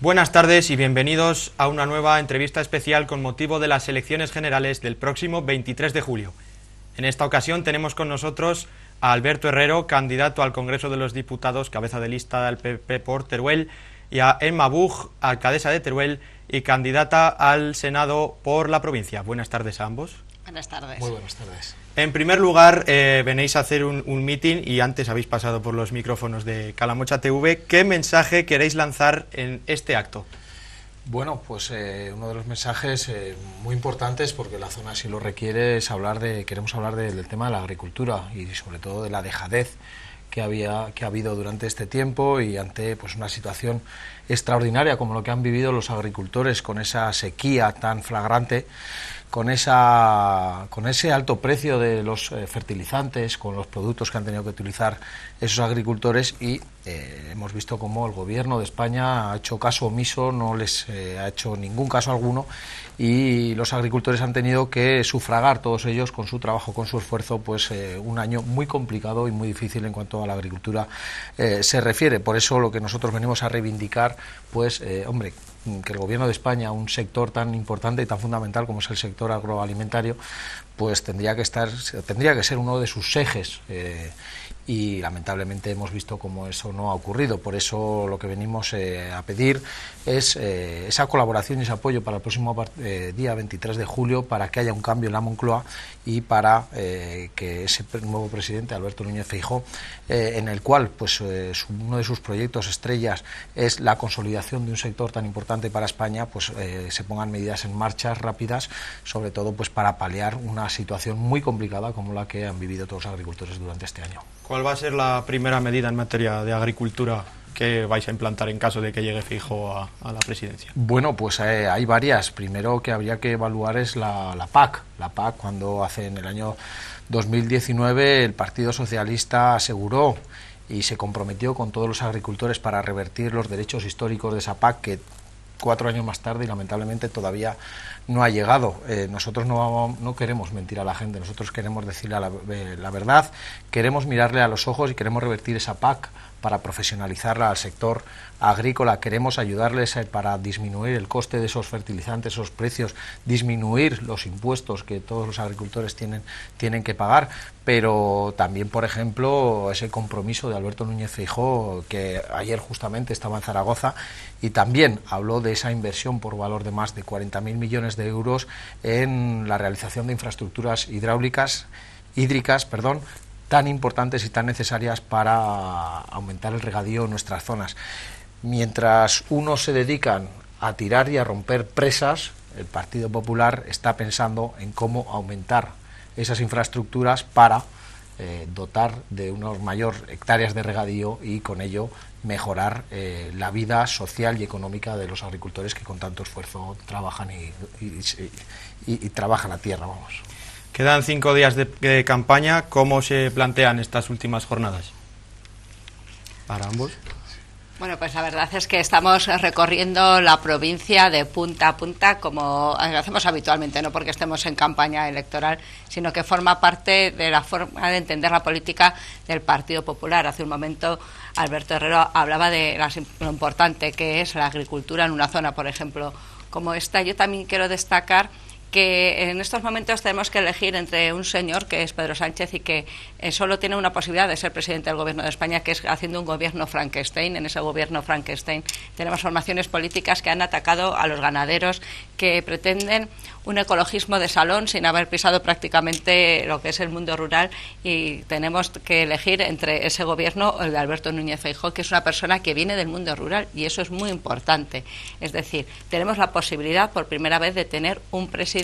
Buenas tardes y bienvenidos a una nueva entrevista especial con motivo de las elecciones generales del próximo 23 de julio. En esta ocasión tenemos con nosotros a Alberto Herrero, candidato al Congreso de los Diputados, cabeza de lista del PP por Teruel, y a Emma Buch, alcaldesa de Teruel y candidata al Senado por la provincia. Buenas tardes a ambos. Buenas tardes. Muy buenas tardes. En primer lugar, venéis a hacer un mitin y antes habéis pasado por los micrófonos de Calamocha TV. ¿Qué mensaje queréis lanzar en este acto? Bueno, pues uno de los mensajes muy importantes, porque la zona así lo requiere, es queremos hablar del tema de la agricultura y sobre todo de la dejadez que ha habido durante este tiempo y ante pues una situación extraordinaria como lo que han vivido los agricultores con esa sequía tan flagrante, con ese alto precio de los fertilizantes, con los productos que han tenido que utilizar esos agricultores y hemos visto cómo el gobierno de España ha hecho caso omiso, no les ha hecho ningún caso alguno y los agricultores han tenido que sufragar todos ellos con su trabajo, con su esfuerzo, pues un año muy complicado y muy difícil en cuanto a la agricultura se refiere. Por eso lo que nosotros venimos a reivindicar, pues hombre, que el gobierno de España, un sector tan importante y tan fundamental como es el sector agroalimentario, pues tendría que ser uno de sus ejes y lamentablemente hemos visto cómo eso no ha ocurrido. Por eso lo que venimos a pedir es esa colaboración y ese apoyo para el próximo día 23 de julio para que haya un cambio en la Moncloa y para que ese nuevo presidente, Alberto Núñez Feijóo, en el cual pues uno de sus proyectos estrellas es la consolidación de un sector tan importante para España, pues se pongan medidas en marcha rápidas, sobre todo pues para paliar una situación muy complicada como la que han vivido todos los agricultores durante este año. ¿Cuál va a ser la primera medida en materia de agricultura que vais a implantar en caso de que llegue Feijóo a la presidencia? Bueno, pues hay varias. Primero que habría que evaluar es la PAC. La PAC, cuando en el año 2019 el Partido Socialista aseguró y se comprometió con todos los agricultores para revertir los derechos históricos de esa PAC, que 4 años más tarde y lamentablemente todavía no ha llegado. Nosotros no queremos mentir a la gente, nosotros queremos decirle la verdad, queremos mirarle a los ojos y queremos revertir esa PAC para profesionalizarla al sector agrícola. Queremos ayudarles para disminuir el coste de esos fertilizantes, esos precios, disminuir los impuestos que todos los agricultores tienen que pagar, pero también, por ejemplo, ese compromiso de Alberto Núñez Feijóo, que ayer justamente estaba en Zaragoza y también habló de esa inversión por valor de más de 40.000 millones de euros en la realización de infraestructuras hídricas, tan importantes y tan necesarias para aumentar el regadío en nuestras zonas. Mientras unos se dedican a tirar y a romper presas, el Partido Popular está pensando en cómo aumentar esas infraestructuras para dotar de unas mayor hectáreas de regadío y con ello mejorar la vida social y económica de los agricultores que con tanto esfuerzo trabajan y trabajan la tierra, vamos. Quedan 5 días de campaña. ¿Cómo se plantean estas últimas jornadas para ambos? Bueno, pues la verdad es que estamos recorriendo la provincia de punta a punta como hacemos habitualmente, no porque estemos en campaña electoral, sino que forma parte de la forma de entender la política del Partido Popular. Hace un momento Alberto Herrero hablaba de lo importante que es la agricultura en una zona, por ejemplo, como esta. Yo también quiero destacar que en estos momentos tenemos que elegir entre un señor que es Pedro Sánchez y que solo tiene una posibilidad de ser presidente del Gobierno de España, que es haciendo un gobierno Frankenstein. En ese gobierno Frankenstein tenemos formaciones políticas que han atacado a los ganaderos, que pretenden un ecologismo de salón sin haber pisado prácticamente lo que es el mundo rural, y tenemos que elegir entre ese gobierno o el de Alberto Núñez Feijóo, que es una persona que viene del mundo rural, y eso es muy importante. Es decir, tenemos la posibilidad por primera vez de tener un presidente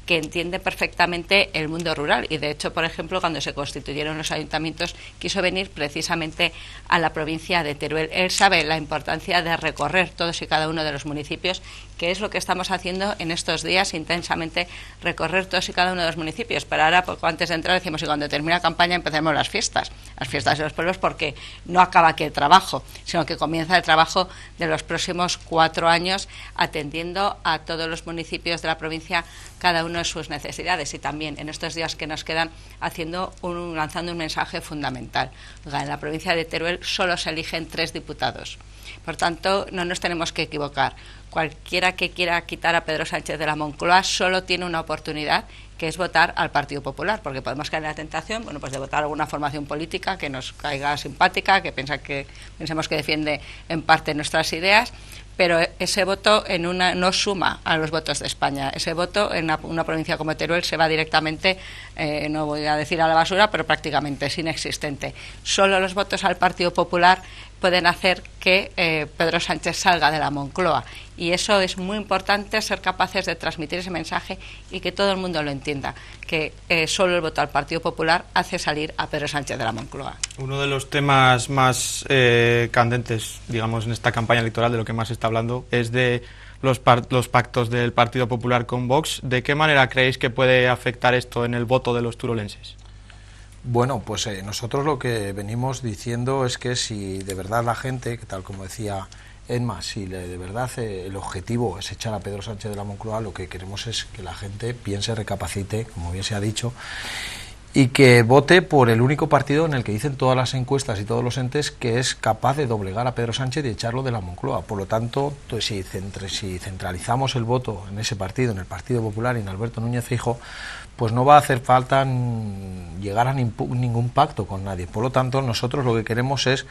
que entiende perfectamente el mundo rural, y de hecho, por ejemplo, cuando se constituyeron los ayuntamientos quiso venir precisamente a la provincia de Teruel. Él sabe la importancia de recorrer todos y cada uno de los municipios, que es lo que estamos haciendo en estos días intensamente, recorrer todos y cada uno de los municipios. Pero ahora, poco antes de entrar, decimos, y cuando termine la campaña empezaremos las fiestas de los pueblos, porque no acaba aquí el trabajo, sino que comienza el trabajo de los próximos 4 años, atendiendo a todos los municipios de la provincia, cada uno de sus necesidades, y también en estos días que nos quedan lanzando un mensaje fundamental. En la provincia de Teruel solo se eligen 3 diputados, Por tanto, no nos tenemos que equivocar. Cualquiera que quiera quitar a Pedro Sánchez de la Moncloa solo tiene una oportunidad, que es votar al Partido Popular, porque podemos caer en la tentación, bueno, pues de votar a alguna formación política que nos caiga simpática, que pensemos que defiende en parte nuestras ideas, pero ese voto no suma a los votos de España. Ese voto en una provincia como Teruel se va directamente, no voy a decir a la basura, pero prácticamente es inexistente. Solo los votos al Partido Popular pueden hacer que Pedro Sánchez salga de la Moncloa, y eso es muy importante, ser capaces de transmitir ese mensaje y que todo el mundo lo entienda, que solo el voto al Partido Popular hace salir a Pedro Sánchez de la Moncloa. Uno de los temas más candentes, digamos, en esta campaña electoral, de lo que más se está hablando, es de los pactos del Partido Popular con Vox. ¿De qué manera creéis que puede afectar esto en el voto de los turolenses? Bueno, pues nosotros lo que venimos diciendo es que si de verdad la gente, que tal como decía Emma, si de verdad el objetivo es echar a Pedro Sánchez de la Moncloa, lo que queremos es que la gente piense, recapacite, como bien se ha dicho, y que vote por el único partido en el que dicen todas las encuestas y todos los entes que es capaz de doblegar a Pedro Sánchez y echarlo de la Moncloa. Por lo tanto, pues, si centralizamos el voto en ese partido, en el Partido Popular y en Alberto Núñez Feijóo, pues no va a hacer falta llegar a ningún pacto con nadie. Por lo tanto, nosotros lo que queremos es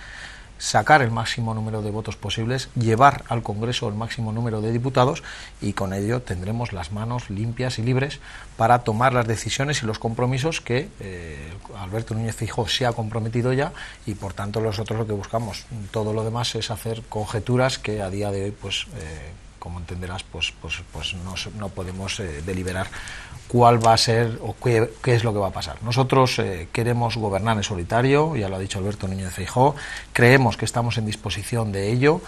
sacar el máximo número de votos posibles, llevar al Congreso el máximo número de diputados, y con ello tendremos las manos limpias y libres para tomar las decisiones y los compromisos que Alberto Núñez Feijóo se ha comprometido ya, y por tanto nosotros lo que buscamos. Todo lo demás es hacer conjeturas que a día de hoy, pues como entenderás, pues no podemos deliberar cuál va a ser o qué es lo que va a pasar. Nosotros queremos gobernar en solitario, ya lo ha dicho Alberto Núñez Feijóo, creemos que estamos en disposición de ello,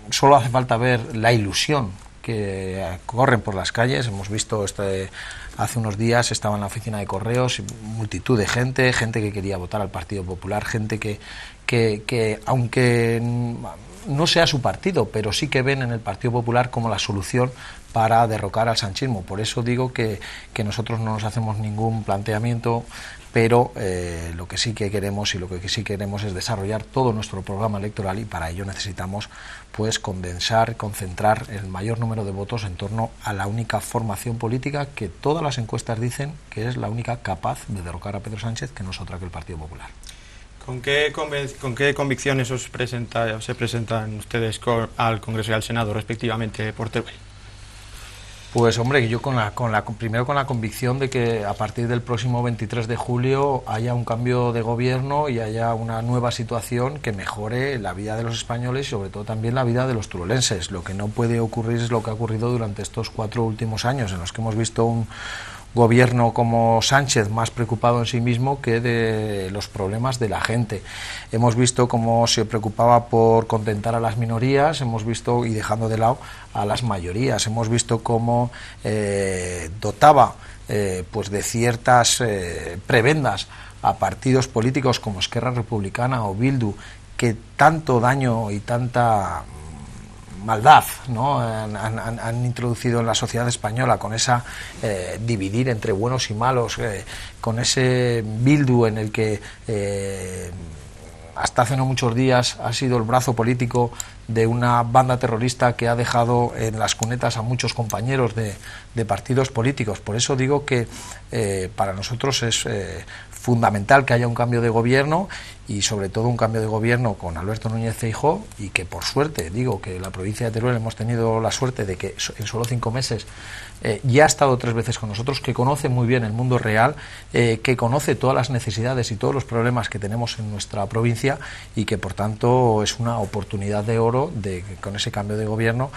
solo hace falta ver la ilusión que corren por las calles. Hemos visto hace unos días, estaba en la oficina de correos, multitud de gente que quería votar al Partido Popular, gente que aunque no sea su partido, pero sí que ven en el Partido Popular como la solución para derrocar al sanchismo. Por eso digo que nosotros no nos hacemos ningún planteamiento, pero lo que sí que queremos es desarrollar todo nuestro programa electoral, y para ello necesitamos pues condensar, concentrar el mayor número de votos en torno a la única formación política que todas las encuestas dicen que es la única capaz de derrocar a Pedro Sánchez, que no es otra que el Partido Popular. ¿Con qué convicciones se presentan ustedes al Congreso y al Senado, respectivamente, por Teruel? Pues hombre, yo primero con la convicción de que a partir del próximo 23 de julio haya un cambio de gobierno y haya una nueva situación que mejore la vida de los españoles y sobre todo también la vida de los turolenses. Lo que no puede ocurrir es lo que ha ocurrido durante estos 4 últimos años, en los que hemos visto un gobierno como Sánchez más preocupado en sí mismo que de los problemas de la gente. Hemos visto cómo se preocupaba por contentar a las minorías, hemos visto, y dejando de lado a las mayorías, hemos visto cómo dotaba pues de ciertas prebendas a partidos políticos como Esquerra Republicana o Bildu, que tanto daño y tanta maldad, ¿no?, han introducido en la sociedad española, con esa dividir entre buenos y malos, con ese Bildu en el que hasta hace no muchos días ha sido el brazo político de una banda terrorista que ha dejado en las cunetas a muchos compañeros de partidos políticos. Por eso digo que para nosotros es fundamental que haya un cambio de gobierno, y sobre todo un cambio de gobierno con Alberto Núñez Feijóo, y que por suerte, digo que la provincia de Teruel hemos tenido la suerte de que en solo 5 meses ya ha estado 3 veces con nosotros, que conoce muy bien el mundo real, que conoce todas las necesidades y todos los problemas que tenemos en nuestra provincia, y que por tanto es una oportunidad de oro con ese cambio de gobierno,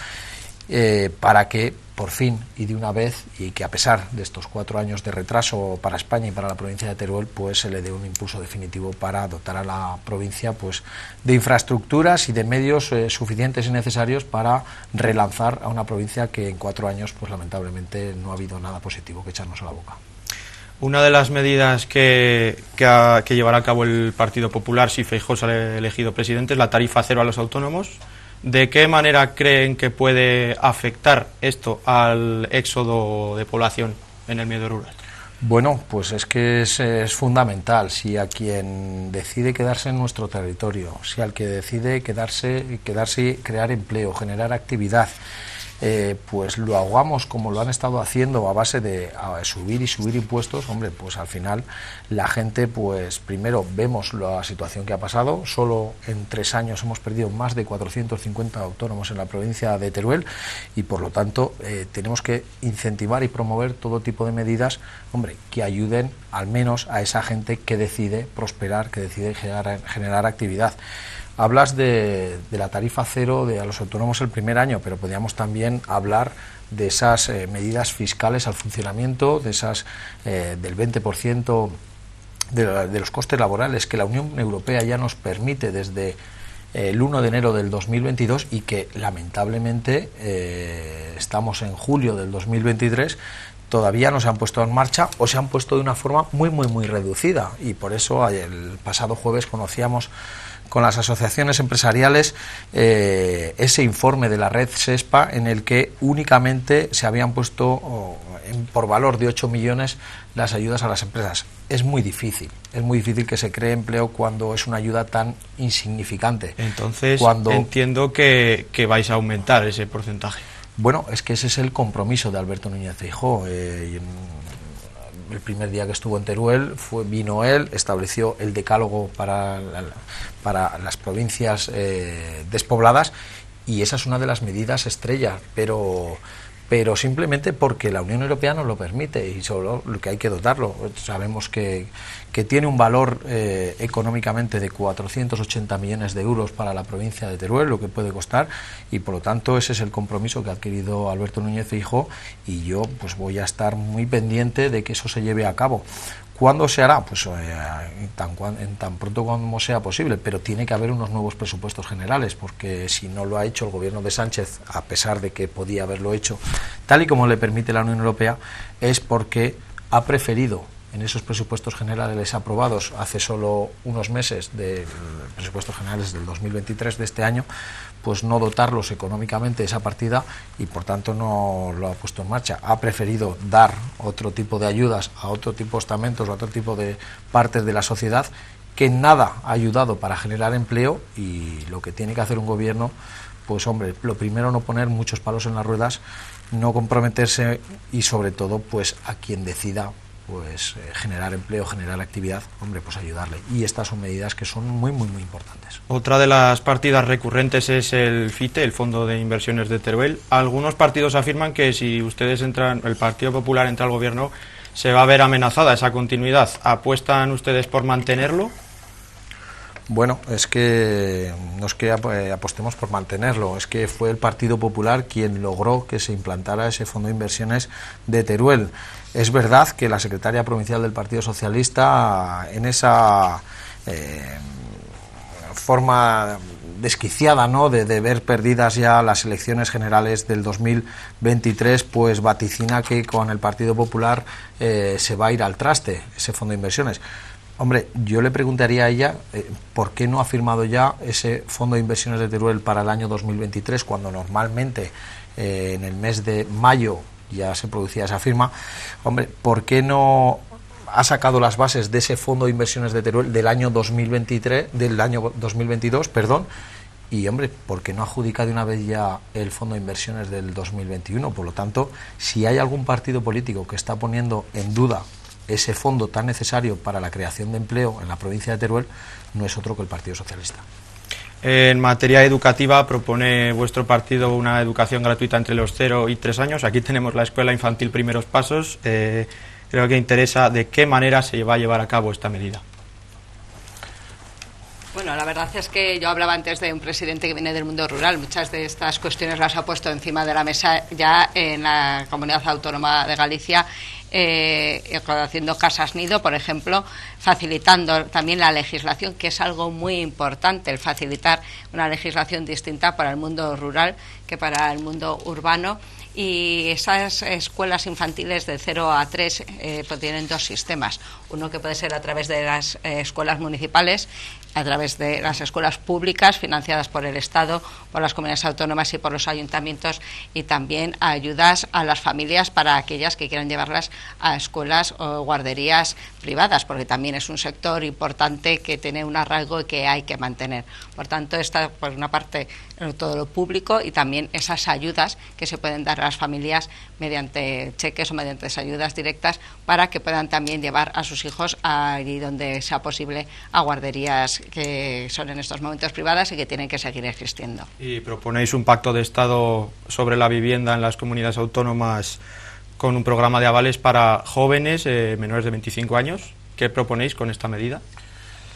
para que por fin y de una vez, y que a pesar de estos 4 años de retraso para España y para la provincia de Teruel, pues se le dé un impulso definitivo para dotar a la provincia pues de infraestructuras y de medios suficientes y necesarios para relanzar a una provincia que en 4 años pues lamentablemente no ha habido nada positivo que echarnos a la boca. Una de las medidas que llevará a cabo el Partido Popular si Feijóo sale elegido presidente es la tarifa cero a los autónomos. ¿De qué manera creen que puede afectar esto al éxodo de población en el medio rural? Bueno, pues es que es fundamental. Si a quien decide quedarse en nuestro territorio, si al que decide quedarse y crear empleo, generar actividad, pues lo ahogamos como lo han estado haciendo a base de subir y subir impuestos, hombre, pues al final la gente, pues primero vemos la situación que ha pasado. Solo en 3 años hemos perdido más de 450 autónomos en la provincia de Teruel y por lo tanto tenemos que incentivar y promover todo tipo de medidas, hombre, que ayuden al menos a esa gente que decide prosperar, que decide generar actividad. Hablas de la tarifa cero a los autónomos el primer año, pero podríamos también hablar de esas medidas fiscales al funcionamiento, de esas del 20% de los costes laborales que la Unión Europea ya nos permite desde el 1 de enero del 2022 y que lamentablemente estamos en julio del 2023, todavía no se han puesto en marcha o se han puesto de una forma muy reducida, y por eso el pasado jueves conocíamos con las asociaciones empresariales ese informe de la red SESPA en el que únicamente se habían puesto por valor de 8 millones las ayudas a las empresas. Es muy difícil que se cree empleo cuando es una ayuda tan insignificante. Entonces entiendo que vais a aumentar ese porcentaje. Bueno, es que ese es el compromiso de Alberto Núñez Feijóo. El primer día que estuvo en Teruel vino él, estableció el decálogo para las provincias despobladas, y esa es una de las medidas estrella, pero simplemente porque la Unión Europea nos lo permite y solo lo que hay que dotarlo. Sabemos que tiene un valor económicamente de 480 millones de euros para la provincia de Teruel, lo que puede costar, y por lo tanto ese es el compromiso que ha adquirido Alberto Núñez Feijóo, y yo pues voy a estar muy pendiente de que eso se lleve a cabo. ¿Cuándo se hará? Pues en tan pronto como sea posible, pero tiene que haber unos nuevos presupuestos generales, porque si no lo ha hecho el gobierno de Sánchez, a pesar de que podía haberlo hecho tal y como le permite la Unión Europea, es porque ha preferido en esos presupuestos generales aprobados hace solo unos meses, de presupuestos generales del 2023 de este año, pues no dotarlos económicamente esa partida, y por tanto no lo ha puesto en marcha. Ha preferido dar otro tipo de ayudas a otro tipo de estamentos, a otro tipo de partes de la sociedad, que nada ha ayudado para generar empleo, y lo que tiene que hacer un gobierno, pues hombre, lo primero, no poner muchos palos en las ruedas, no comprometerse, y sobre todo pues a quien decida pues generar empleo, generar actividad, hombre, pues ayudarle. Y estas son medidas que son muy importantes. Otra de las partidas recurrentes es el FITE, el Fondo de Inversiones de Teruel. Algunos partidos afirman que si ustedes entran, el Partido Popular entra al gobierno, se va a ver amenazada esa continuidad. ¿Apuestan ustedes por mantenerlo? Bueno, es que no es que apostemos por mantenerlo, es que fue el Partido Popular quien logró que se implantara ese Fondo de Inversiones de Teruel. Es verdad que la secretaria provincial del Partido Socialista, en esa forma desquiciada, ¿no?, de ver perdidas ya las elecciones generales del 2023, pues vaticina que con el Partido Popular se va a ir al traste ese Fondo de Inversiones. Hombre, yo le preguntaría a ella por qué no ha firmado ya ese Fondo de Inversiones de Teruel para el año 2023, cuando normalmente en el mes de mayo ya se producía esa firma. Hombre, ¿por qué no ha sacado las bases de ese Fondo de Inversiones de Teruel del año 2022, perdón? Y, hombre, ¿por qué no adjudica de una vez ya el Fondo de Inversiones del 2021? Por lo tanto, si hay algún partido político que está poniendo en duda ese fondo tan necesario para la creación de empleo en la provincia de Teruel, no es otro que el Partido Socialista. En materia educativa, propone vuestro partido una educación gratuita entre los 0 y 3 años. Aquí tenemos la escuela infantil Primeros Pasos. Creo que interesa de qué manera se va a llevar a cabo esta medida. Bueno, la verdad es que yo hablaba antes de un presidente que viene del mundo rural. Muchas de estas cuestiones las ha puesto encima de la mesa ya en la Comunidad Autónoma de Galicia, haciendo casas nido, por ejemplo, facilitando también la legislación, que es algo muy importante, el facilitar una legislación distinta para el mundo rural que para el mundo urbano. Y esas escuelas infantiles de 0 a 3 pues tienen dos sistemas. Uno que puede ser a través de las escuelas municipales, a través de las escuelas públicas financiadas por el Estado, por las comunidades autónomas y por los ayuntamientos, y también ayudas a las familias para aquellas que quieran llevarlas a escuelas o guarderías privadas, porque también es un sector importante que tiene un arraigo y que hay que mantener. Por tanto, está por una parte todo lo público y también esas ayudas que se pueden dar a las familias mediante cheques o mediante ayudas directas para que puedan también llevar a sus hijos allí donde sea posible a guarderías que son en estos momentos privadas y que tienen que seguir existiendo. ¿Y proponéis un pacto de Estado sobre la vivienda en las comunidades autónomas con un programa de avales para jóvenes menores de 25 años? ¿Qué proponéis con esta medida?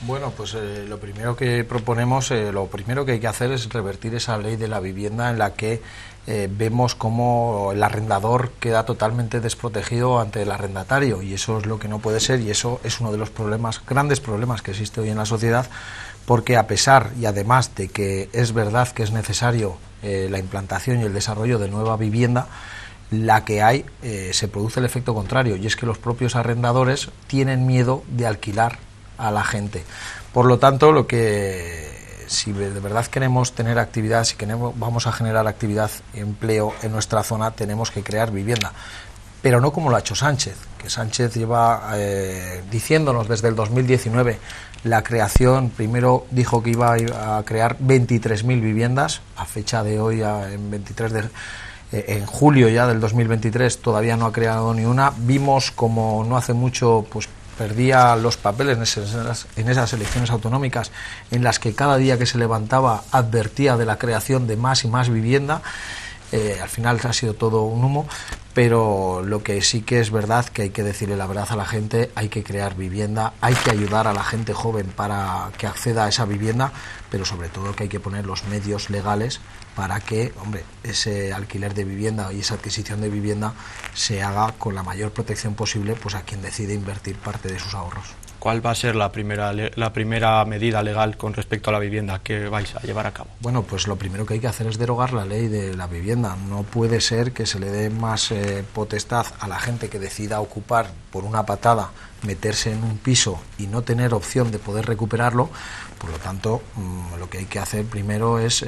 Bueno, pues lo primero que proponemos, lo primero que hay que hacer es revertir esa ley de la vivienda en la que vemos cómo el arrendador queda totalmente desprotegido ante el arrendatario, y eso es lo que no puede ser, y eso es uno de los grandes problemas que existe hoy en la sociedad, porque a pesar y además de que es verdad que es necesario la implantación y el desarrollo de nueva vivienda, la que hay se produce el efecto contrario, y es que los propios arrendadores tienen miedo de alquilar a la gente. Por lo tanto, si de verdad queremos tener actividad, si vamos a generar actividad y empleo en nuestra zona, tenemos que crear vivienda, pero no como lo ha hecho Sánchez, que Sánchez lleva diciéndonos desde el 2019 la creación. Primero dijo que iba a crear 23.000 viviendas, a fecha de hoy, en julio ya del 2023, todavía no ha creado ni una. Vimos como no hace mucho pues perdía los papeles en esas elecciones autonómicas, en las que cada día que se levantaba advertía de la creación de más y más vivienda. Al final ha sido todo un humo, pero lo que sí que es verdad, que hay que decirle la verdad a la gente, hay que crear vivienda, hay que ayudar a la gente joven para que acceda a esa vivienda, pero sobre todo que hay que poner los medios legales para que, ese alquiler de vivienda y esa adquisición de vivienda se haga con la mayor protección posible, pues a quien decide invertir parte de sus ahorros. ¿Cuál va a ser la primera medida legal con respecto a la vivienda que vais a llevar a cabo? Bueno, pues lo primero que hay que hacer es derogar la ley de la vivienda. No puede ser que se le dé más potestad a la gente que decida ocupar por una patada, meterse en un piso y no tener opción de poder recuperarlo. Por lo tanto, lo que hay que hacer primero es,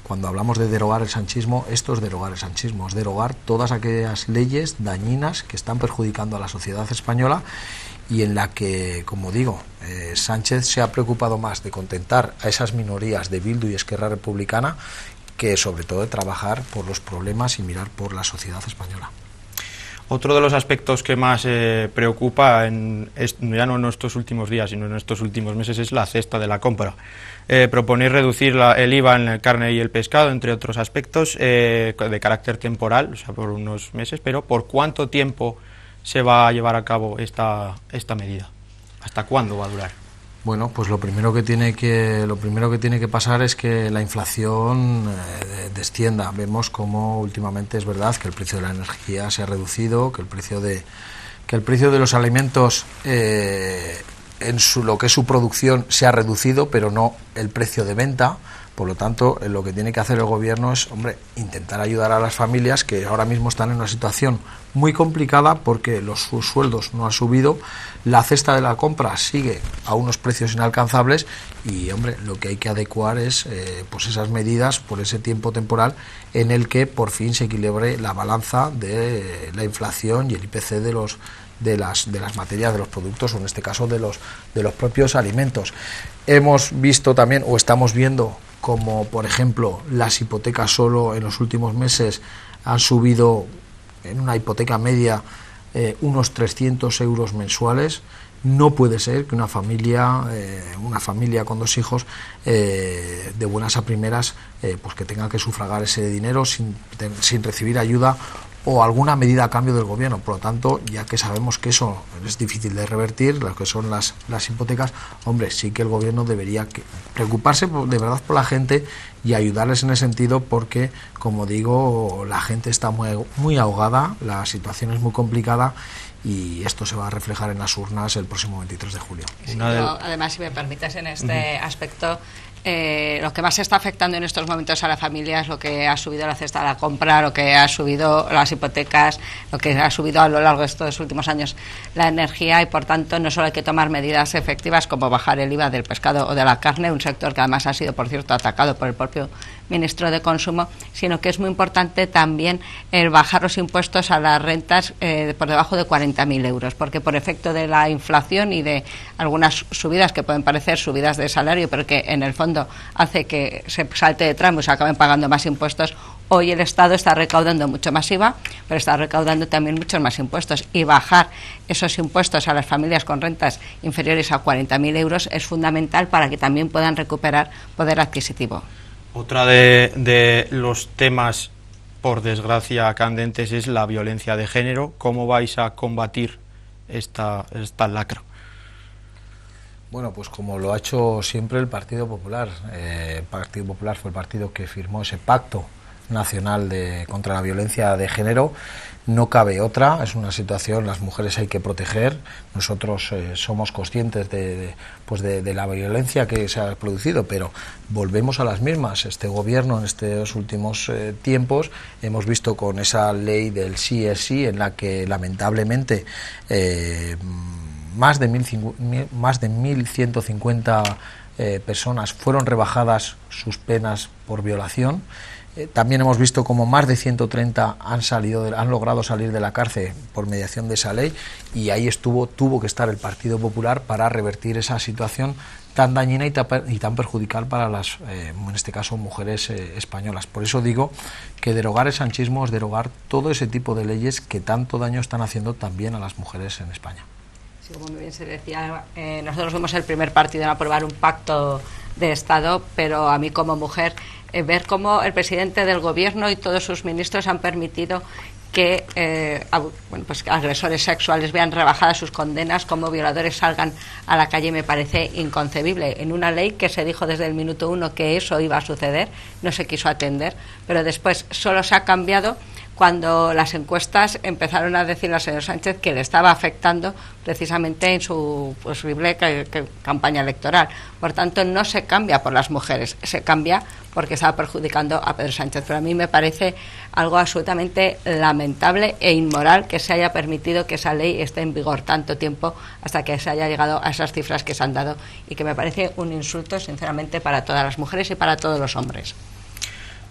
cuando hablamos de derogar el sanchismo, esto es derogar el sanchismo, es derogar todas aquellas leyes dañinas que están perjudicando a la sociedad española, y en la que, como digo, Sánchez se ha preocupado más de contentar a esas minorías de Bildu y Esquerra Republicana que sobre todo de trabajar por los problemas y mirar por la sociedad española. Otro de los aspectos que más preocupa, ya no en estos últimos días, sino en estos últimos meses, es la cesta de la compra. Proponéis reducir el IVA en la carne y el pescado, entre otros aspectos, de carácter temporal, o sea, por unos meses, pero ¿por cuánto tiempo se va a llevar a cabo esta medida? ¿Hasta cuándo va a durar? Bueno, pues lo primero que tiene que pasar es que la inflación descienda. Vemos como últimamente es verdad que el precio de la energía se ha reducido, que el precio de los alimentos lo que es su producción se ha reducido, pero no el precio de venta. Por lo tanto, lo que tiene que hacer el gobierno es, intentar ayudar a las familias que ahora mismo están en una situación muy complicada porque sus sueldos no han subido, la cesta de la compra sigue a unos precios inalcanzables y, lo que hay que adecuar es pues esas medidas por ese tiempo temporal en el que por fin se equilibre la balanza de la inflación y el IPC de las materias, de los productos, o en este caso de los propios alimentos. Hemos visto también, o estamos viendo, como por ejemplo las hipotecas solo en los últimos meses han subido en una hipoteca media unos 300 euros mensuales. No puede ser que una familia con 2 hijos de buenas a primeras pues que tenga que sufragar ese dinero sin recibir ayuda o alguna medida a cambio del gobierno. Por lo tanto, ya que sabemos que eso es difícil de revertir, lo que son las hipotecas, sí que el gobierno debería preocuparse de verdad por la gente y ayudarles en ese sentido, porque, como digo, la gente está muy ahogada, la situación es muy complicada y esto se va a reflejar en las urnas el próximo 23 de julio. Sí, además, si me permites, en este aspecto, lo que más está afectando en estos momentos a la familia es lo que ha subido la cesta de la compra, lo que ha subido las hipotecas, lo que ha subido a lo largo de estos últimos años la energía, y por tanto no solo hay que tomar medidas efectivas como bajar el IVA del pescado o de la carne, un sector que además ha sido, por cierto, atacado por el propio ministro de Consumo, sino que es muy importante también el bajar los impuestos a las rentas por debajo de 40.000 euros, porque por efecto de la inflación y de algunas subidas que pueden parecer subidas de salario, pero que en el fondo hace que se salte de tramo y se acaben pagando más impuestos, hoy el Estado está recaudando mucho más IVA, pero está recaudando también muchos más impuestos, y bajar esos impuestos a las familias con rentas inferiores a 40.000 euros es fundamental para que también puedan recuperar poder adquisitivo. Otra de los temas, por desgracia, candentes es la violencia de género. ¿Cómo vais a combatir esta lacra? Bueno, pues como lo ha hecho siempre el Partido Popular. El Partido Popular fue el partido que firmó ese pacto nacional contra la violencia de género. No cabe otra, es una situación, las mujeres hay que proteger. Nosotros somos conscientes de la violencia que se ha producido, pero volvemos a las mismas. Este gobierno en estos últimos tiempos hemos visto con esa ley del sí es sí, en la que lamentablemente más de 1.150 personas fueron rebajadas sus penas por violación. También hemos visto como más de 130 han logrado salir de la cárcel por mediación de esa ley, y ahí tuvo que estar el Partido Popular para revertir esa situación tan dañina y tan perjudicial para las, en este caso, mujeres españolas. Por eso digo que derogar el sanchismo es derogar todo ese tipo de leyes que tanto daño están haciendo también a las mujeres en España. Sí, como muy bien se decía, nosotros fuimos el primer partido en aprobar un pacto de Estado, pero a mí como mujer ver cómo el presidente del gobierno y todos sus ministros han permitido que pues agresores sexuales vean rebajadas sus condenas, como violadores salgan a la calle, me parece inconcebible. En una ley que se dijo desde el minuto uno que eso iba a suceder, no se quiso atender, pero después solo se ha cambiado cuando las encuestas empezaron a decirle al señor Sánchez que le estaba afectando precisamente en su posible campaña electoral. Por tanto, no se cambia por las mujeres, se cambia porque estaba perjudicando a Pedro Sánchez. Pero a mí me parece algo absolutamente lamentable e inmoral que se haya permitido que esa ley esté en vigor tanto tiempo hasta que se haya llegado a esas cifras que se han dado, y que me parece un insulto, sinceramente, para todas las mujeres y para todos los hombres.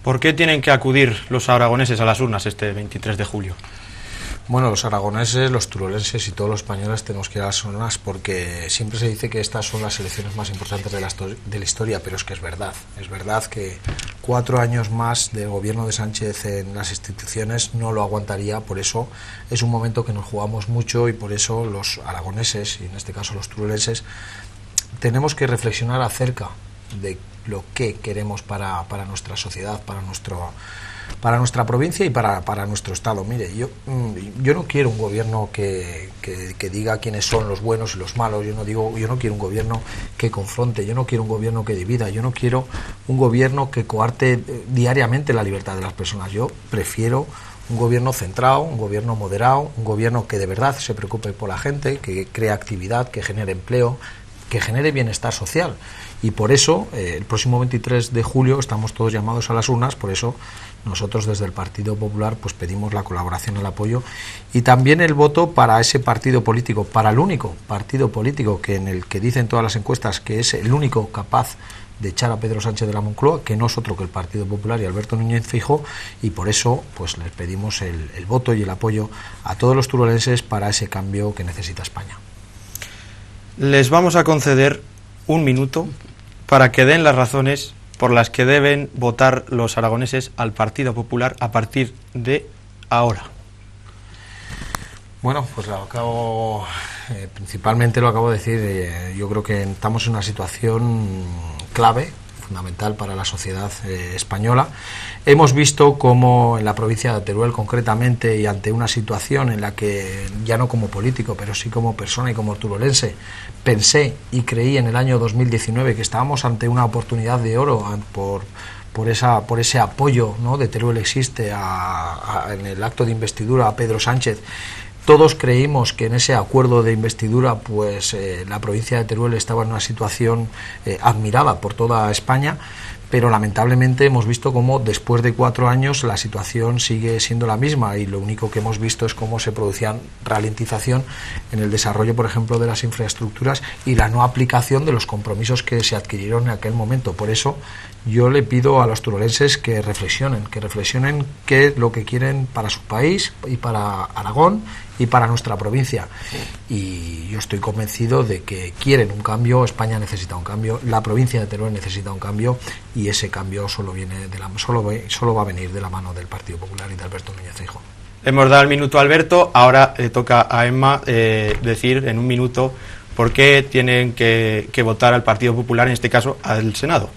¿Por qué tienen que acudir los aragoneses a las urnas este 23 de julio? Bueno, los aragoneses, los turolenses y todos los españoles tenemos que ir a las urnas, porque siempre se dice que estas son las elecciones más importantes de la historia, pero es que es verdad que 4 años más del gobierno de Sánchez en las instituciones no lo aguantaría. Por eso es un momento que nos jugamos mucho, y por eso los aragoneses, y en este caso los turolenses, tenemos que reflexionar acerca de lo que queremos para nuestra sociedad, para nuestra provincia y para nuestro estado. Mire, yo no quiero un gobierno que diga quiénes son los buenos y los malos. Yo no quiero un gobierno que confronte, yo no quiero un gobierno que divida, yo no quiero un gobierno que coarte diariamente la libertad de las personas. Yo prefiero un gobierno centrado, un gobierno moderado, un gobierno que de verdad se preocupe por la gente, que cree actividad, que genere empleo, que genere bienestar social. Y por eso, el próximo 23 de julio estamos todos llamados a las urnas. Por eso nosotros desde el Partido Popular pues pedimos la colaboración, el apoyo y también el voto para ese partido político, para el único partido político en el que dicen todas las encuestas que es el único capaz de echar a Pedro Sánchez de la Moncloa, que no es otro que el Partido Popular y Alberto Núñez Feijóo, y por eso pues les pedimos el voto y el apoyo a todos los turolenses para ese cambio que necesita España. Les vamos a conceder un minuto para que den las razones por las que deben votar los aragoneses al Partido Popular a partir de ahora. Bueno, pues principalmente lo acabo de decir. Yo creo que estamos en una situación clave, fundamental para la sociedad española. Hemos visto cómo en la provincia de Teruel concretamente, y ante una situación en la que ya no como político, pero sí como persona y como turolense, pensé y creí en el año 2019 que estábamos ante una oportunidad de oro por ese apoyo, ¿no?, de Teruel Existe en el acto de investidura a Pedro Sánchez. Todos creímos que en ese acuerdo de investidura pues la provincia de Teruel estaba en una situación admirada por toda España, pero lamentablemente hemos visto cómo después de 4 años la situación sigue siendo la misma, y lo único que hemos visto es cómo se producía ralentización en el desarrollo, por ejemplo, de las infraestructuras y la no aplicación de los compromisos que se adquirieron en aquel momento. Por eso yo le pido a los turolenses que reflexionen qué es lo que quieren para su país y para Aragón y para nuestra provincia. Y yo estoy convencido de que quieren un cambio, España necesita un cambio, la provincia de Teruel necesita un cambio, y ese cambio solo va a venir de la mano del Partido Popular y de Alberto Núñez Feijóo. Hemos dado el minuto a Alberto, ahora toca a Emma decir en un minuto por qué tienen que votar al Partido Popular, en este caso al Senado.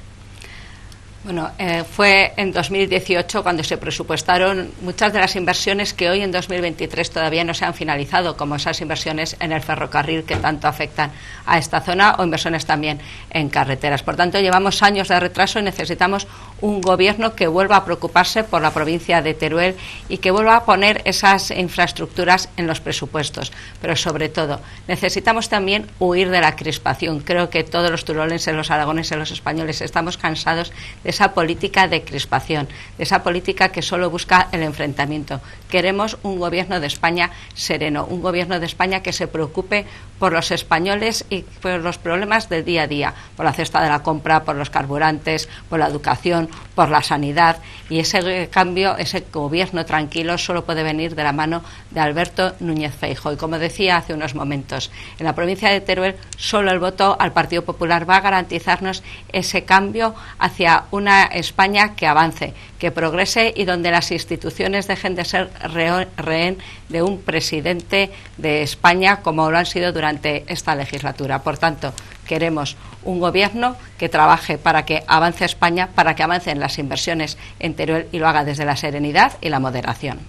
Bueno, fue en 2018 cuando se presupuestaron muchas de las inversiones que hoy en 2023 todavía no se han finalizado, como esas inversiones en el ferrocarril que tanto afectan a esta zona, o inversiones también en carreteras. Por tanto, llevamos años de retraso y necesitamos un gobierno que vuelva a preocuparse por la provincia de Teruel y que vuelva a poner esas infraestructuras en los presupuestos. Pero sobre todo, necesitamos también huir de la crispación. Creo que todos los turolenses, los aragoneses, los españoles estamos cansados de esa política de crispación, de esa política que solo busca el enfrentamiento. Queremos un gobierno de España sereno, un gobierno de España que se preocupe por los españoles y por los problemas del día a día, por la cesta de la compra, por los carburantes, por la educación, por la sanidad. Y ese cambio, ese gobierno tranquilo, solo puede venir de la mano de Alberto Núñez Feijóo. Y como decía hace unos momentos, en la provincia de Teruel solo el voto al Partido Popular va a garantizarnos ese cambio hacia una España que avance, que progrese y donde las instituciones dejen de ser rehén de un presidente de España como lo han sido durante esta legislatura. Por tanto, queremos un gobierno que trabaje para que avance España, para que avancen las inversiones en Teruel y lo haga desde la serenidad y la moderación.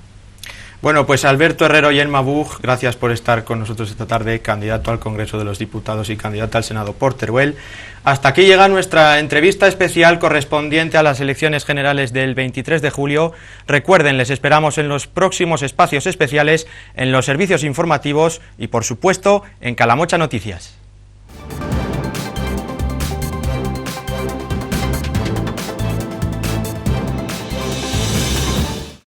Bueno, pues Alberto Herrero y Emma Buch, gracias por estar con nosotros esta tarde, candidato al Congreso de los Diputados y candidato al Senado por Teruel. Hasta aquí llega nuestra entrevista especial correspondiente a las elecciones generales del 23 de julio. Recuerden, les esperamos en los próximos espacios especiales, en los servicios informativos y, por supuesto, en Calamocha Noticias.